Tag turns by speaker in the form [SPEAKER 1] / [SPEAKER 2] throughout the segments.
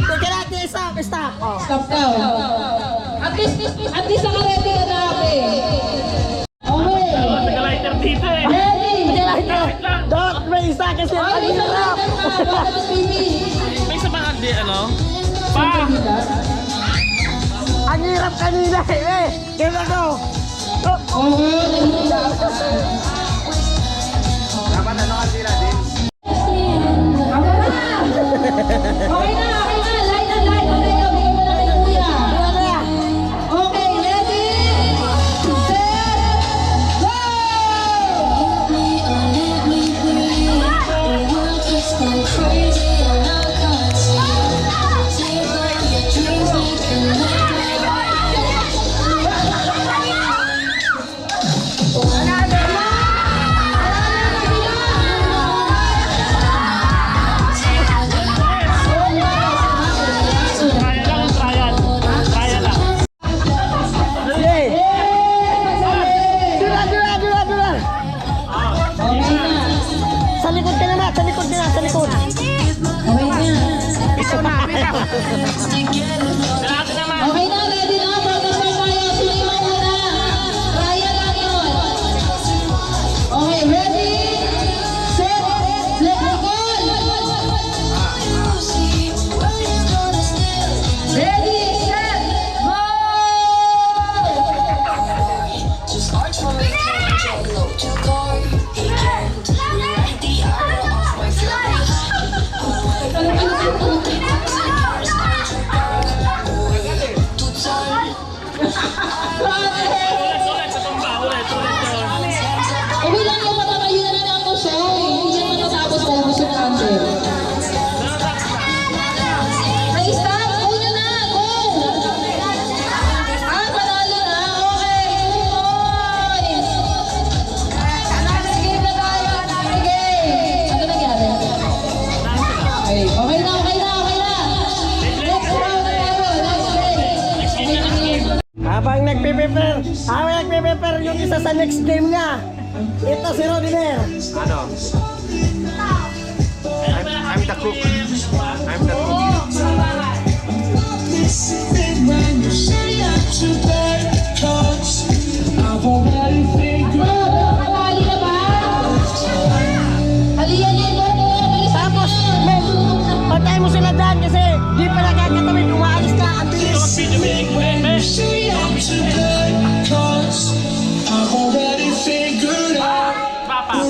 [SPEAKER 1] Teka natin, stop. Oh.
[SPEAKER 2] Stop daw. At least naka-ready ka na kami. Okay.
[SPEAKER 3] Nag-lighter dito eh.
[SPEAKER 2] Ready?
[SPEAKER 1] Dok, may isa kasi ang hirap.
[SPEAKER 3] May isa pang hindi, ano? Pa!
[SPEAKER 1] Ang hirap kanina eh. Kaya ko.
[SPEAKER 4] Dapat ano ka sila din?
[SPEAKER 2] Okay na. Light and light. Okay, bigyan mo na kay Kuya. Okay, ready? Set, go!
[SPEAKER 3] Trial lang.
[SPEAKER 1] Sige. Dula.
[SPEAKER 2] Okay na.
[SPEAKER 1] Sa likod ka na. Sa likod.
[SPEAKER 2] Okay na.
[SPEAKER 3] Lahat naman.
[SPEAKER 2] Okay na, ready na. Practice na tayo. Suliman muna. Trial lang yun. Okay, ready? Set, let go! Ready, set, go!
[SPEAKER 3] Ulit sa tumba. Ulit.
[SPEAKER 2] Uwi lang yung matatayo na lang ako siya. Hindi yan matatapos na gusto ng answer. Na-start? Go nyo na! Go! Panalo na? Okay! 2 points! Sige na tayo! Sige! Ano nangyari? Okay na! Next round na tayo! Next game!
[SPEAKER 1] Habang nagpe-prepare yung isa sa next game niya. Ito si Rodiner.
[SPEAKER 4] Ano? I'm the cook. I'm the cook.
[SPEAKER 2] Nakakali na ba? Haliyan mo!
[SPEAKER 1] Tapos, patay mo sila dyan kasi di pa nakakatawid. Umaalis ka. Ang bilis.
[SPEAKER 3] Video may ikuhin, be. Papa.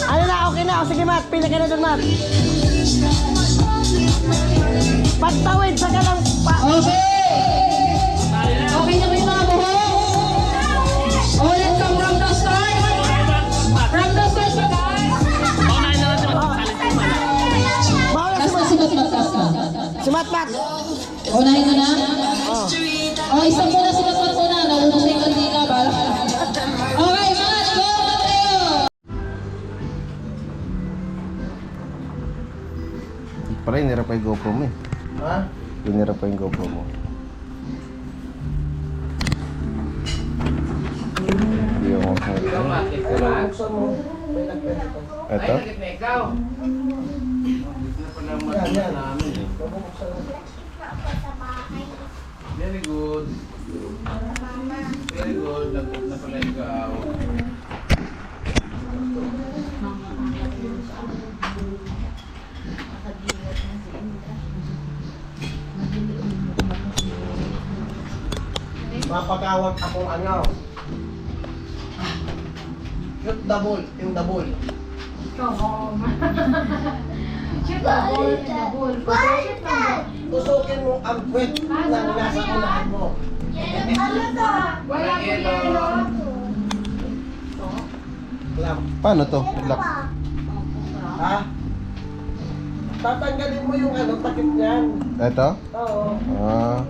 [SPEAKER 1] Ano na, okay na. O sige, Matt. Pila ka na dun, Matt. Pagtawid sa kalang
[SPEAKER 2] Okay! Okay na ba yung mga buhok? Oh, let's come from the start! From the start pa guys!
[SPEAKER 3] Paunahin na natin magsasalit yung pala.
[SPEAKER 1] Bawal
[SPEAKER 2] Kas na si Matmat, kas na.
[SPEAKER 1] si Matt.
[SPEAKER 2] Unahin mo na? Oh, isang muna si Matmat muna. Naubos na yung kandila. Bala ka. Okay, Mat! Go, Mateo!
[SPEAKER 4] Pala, hinirap pa yung GoPro mo eh.
[SPEAKER 1] Ha?
[SPEAKER 4] Hinirap pa yung GoPro mo. Hindi ako
[SPEAKER 1] Buksan mo.
[SPEAKER 4] Ito?
[SPEAKER 1] Yan.
[SPEAKER 5] Very good. Very good. Nagpot na pala ikaw.
[SPEAKER 1] Mapagawag akong ano. Yung double. Tusukin mo ang puwet na nasa unahan mo.
[SPEAKER 5] Walang yelo.
[SPEAKER 1] Lam.
[SPEAKER 4] Paano to? Lock.
[SPEAKER 1] Ha? Tatanggalin mo yung ano, takip niyan.
[SPEAKER 4] Ito?
[SPEAKER 1] Oo.
[SPEAKER 4] Ah.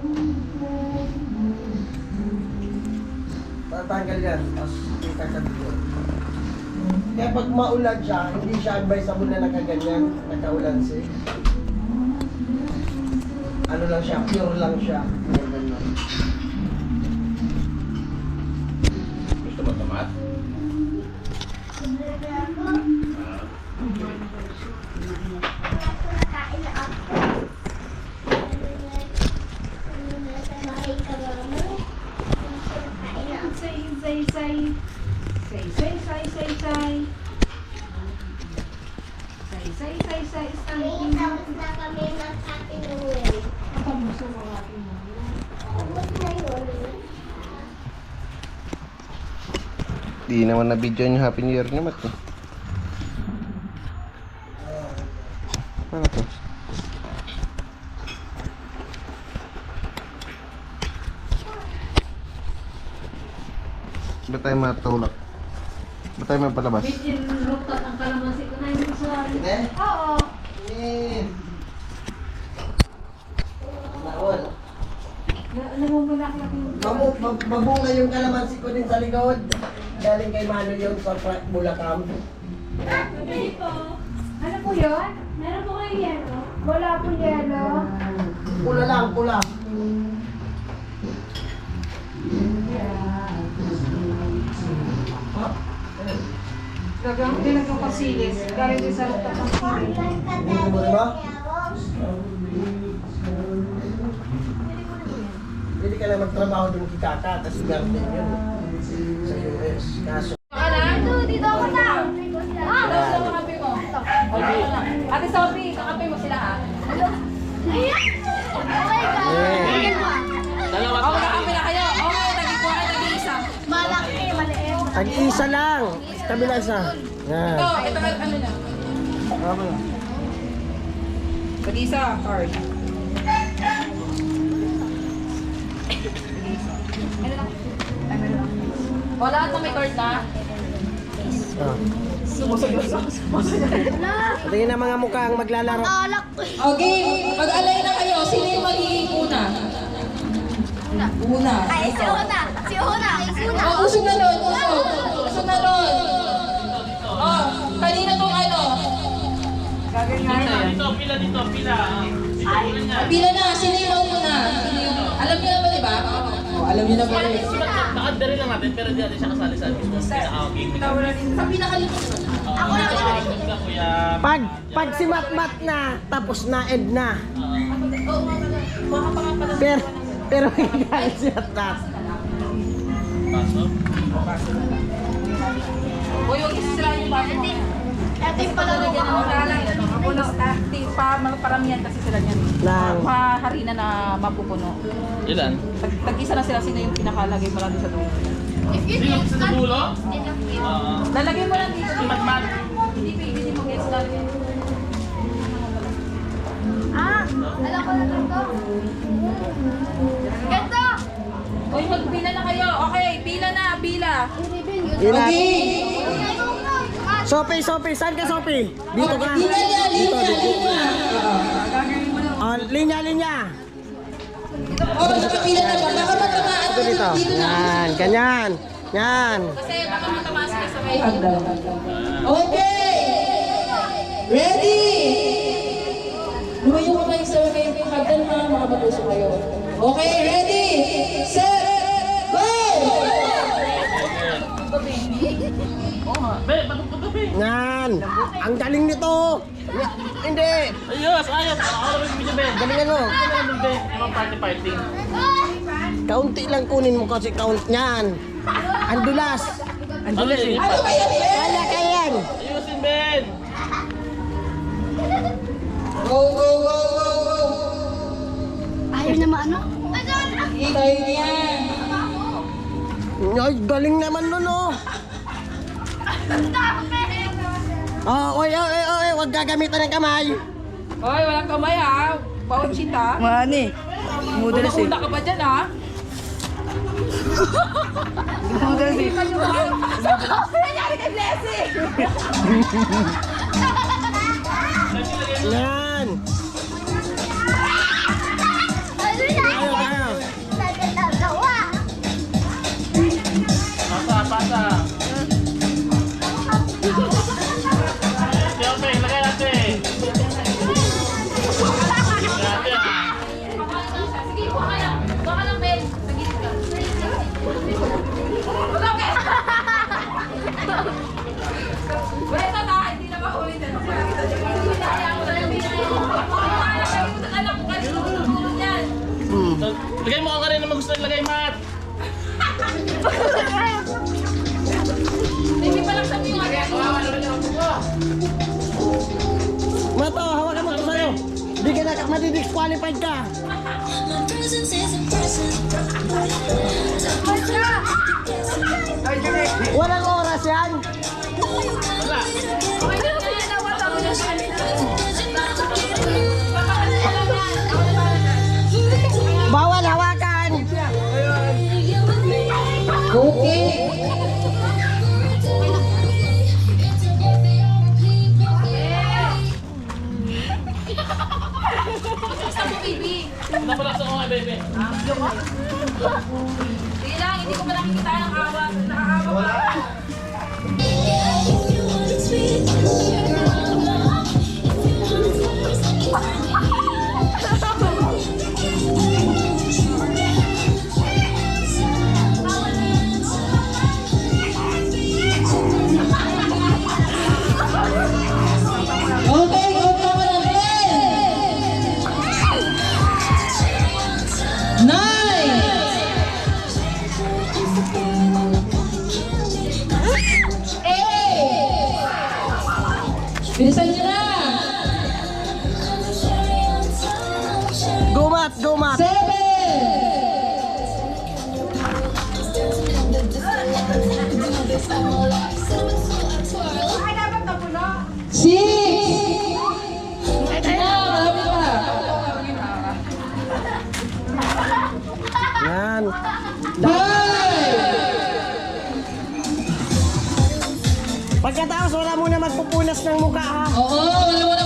[SPEAKER 1] Tatanggal yan. Tapos kita ka dito. Kaya pag maulan siya, hindi siya advisable na nakaganyan, nakaulan siya. Ano lang siya, pure lang siya.
[SPEAKER 5] Gusto mo tomat?
[SPEAKER 6] Tapos na kami mag-Happy New Year. Tapos na yun.
[SPEAKER 4] Di naman na video yung Happy New Year ni Mat. Ano to? Ba't tayo matulak? Ba't tayo mapalabas?
[SPEAKER 2] Bitin rooftop ang kalamansi ko na yung sa...
[SPEAKER 1] Hindi?
[SPEAKER 2] Oo. Alam mo malaki-laki yung...
[SPEAKER 1] Mabunga yung kalamansi ko din sa likod. Galing kay Mano yung sa Bulacam.
[SPEAKER 6] Pwede po. Ano po yun? Meron po kayo yelo? Wala po yelo.
[SPEAKER 1] Pula lang, pula.
[SPEAKER 2] Gagang tinagong pasilis. Galing din sa rooftop ng silis.
[SPEAKER 1] Hindi mo rin ba? Hindi ka na magtrabaho dun kay Kaka, tapos garden yun. Sa US. Kaso.
[SPEAKER 6] Dito ako na.
[SPEAKER 2] Tapos lang kakape mo. Ate Sophie, kakape mo sila ha.
[SPEAKER 3] Dalawa
[SPEAKER 2] Okay, kakape na kayo. Okay, nag-ikuha, nag-iisa.
[SPEAKER 6] Malaki, maliit.
[SPEAKER 1] Tag-isa lang. Kabila isa. Yan.
[SPEAKER 2] Ito ano na. Nag-iisa, card. Ano lang? Ay, meron lang. O, lahat na may card na.
[SPEAKER 1] Ah. Tingin na mga mukhang maglalaro.
[SPEAKER 6] Alak.
[SPEAKER 2] Okay, mag-alay na kayo. Sino yung magiging una? Una.
[SPEAKER 6] Ay, si Una. Si Una. Si Una.
[SPEAKER 2] Oh, usog na nun, usog. Usog na nun. Oh, kanina tong ano.
[SPEAKER 3] Dito, pila dito, pila.
[SPEAKER 2] Pila na, sino yung mauna? Alam niyo na ba, di ba? Oh, alam niyo na ba?
[SPEAKER 3] Naka-dali lang natin, pero di natin siya kasali sa mismo. Pinaka-game.
[SPEAKER 2] Sa pinakalikod.
[SPEAKER 6] Ako na po.
[SPEAKER 3] Kuya.
[SPEAKER 1] Pag si Matmat na, tapos na, end na. Pero hindi kaya si Matmat.
[SPEAKER 3] Pasok.
[SPEAKER 2] O, yung isisira yung baso mo.
[SPEAKER 6] Ito yung palalagyan
[SPEAKER 2] Ako na lang. Ako na, paramihan kasi sila niyan.
[SPEAKER 1] Lang.
[SPEAKER 2] Maharina na mapupuno.
[SPEAKER 3] Ilan?
[SPEAKER 2] Tag-isa na sila, sino yung pinakalagay mo lang sa dulo.
[SPEAKER 6] If you
[SPEAKER 3] Sino sa dulo?
[SPEAKER 2] Lalagay mo lang dito.
[SPEAKER 3] Si Matmat.
[SPEAKER 2] Hindi mo guys lalagay.
[SPEAKER 6] Alam ko na ito. Ganda!
[SPEAKER 2] Uy, magpila na kayo. Okay, pila na, pila.
[SPEAKER 1] Yun natin. Sophie, saan ka Sophie? Dito ka.
[SPEAKER 2] Linya.
[SPEAKER 1] Linya.
[SPEAKER 2] Oh, nakapila na ba? Baka matamaan
[SPEAKER 1] Ito dito. Yan, ganyan. Yan.
[SPEAKER 2] Kasi baka matamaan sila sa may hagdan. Okay! Ready! Lumayo ko kayo sa may hagdan ha, mga matuso kayo. Okay, ready! Set! Go!
[SPEAKER 3] Be, patungkot ka, be.
[SPEAKER 1] Yan. Ang galing nito. Hindi.
[SPEAKER 3] Ayos. Ako rin video, be.
[SPEAKER 1] Galingan mo.
[SPEAKER 3] Ano naman, be? Yung party.
[SPEAKER 1] Kaunti lang kunin mo kasi count niyan. Andulas. Andulas eh.
[SPEAKER 2] Ano ba yan?
[SPEAKER 1] Kaya yan.
[SPEAKER 3] Ayusin, Ben.
[SPEAKER 2] Go!
[SPEAKER 6] Ayaw na maano?
[SPEAKER 2] Ikay niyan.
[SPEAKER 1] Ay, galing naman nun oh. Oy, huwag gagamitan ng kamay.
[SPEAKER 2] Hoy, walang kamay ha. Bawat chita.
[SPEAKER 1] Mani.
[SPEAKER 2] Una ka ba dyan ha? Nangyari kay Blessing!
[SPEAKER 1] Yan. Ayaw.
[SPEAKER 6] Nagkatawa.
[SPEAKER 3] Pasa. Siyempre, lagay natin.
[SPEAKER 1] Madi-disqualified ka. Walang oras yan. Bawal hawakan.
[SPEAKER 2] Okay.
[SPEAKER 3] Napala sa mga bebe.
[SPEAKER 6] Sige lang, hindi ko pa nakikita ng awa. Nakakawa ka.
[SPEAKER 2] Okay, good naman ang 10. 9. Bilisan nyo na!
[SPEAKER 1] Gumat, gumat.
[SPEAKER 2] 7!
[SPEAKER 6] Ay, dapat napuno.
[SPEAKER 2] 6! Marami pa!
[SPEAKER 1] Yan.
[SPEAKER 2] 5!
[SPEAKER 1] Pagkatapos wala muna magpupunas ng mukha ha.
[SPEAKER 2] Oo, wala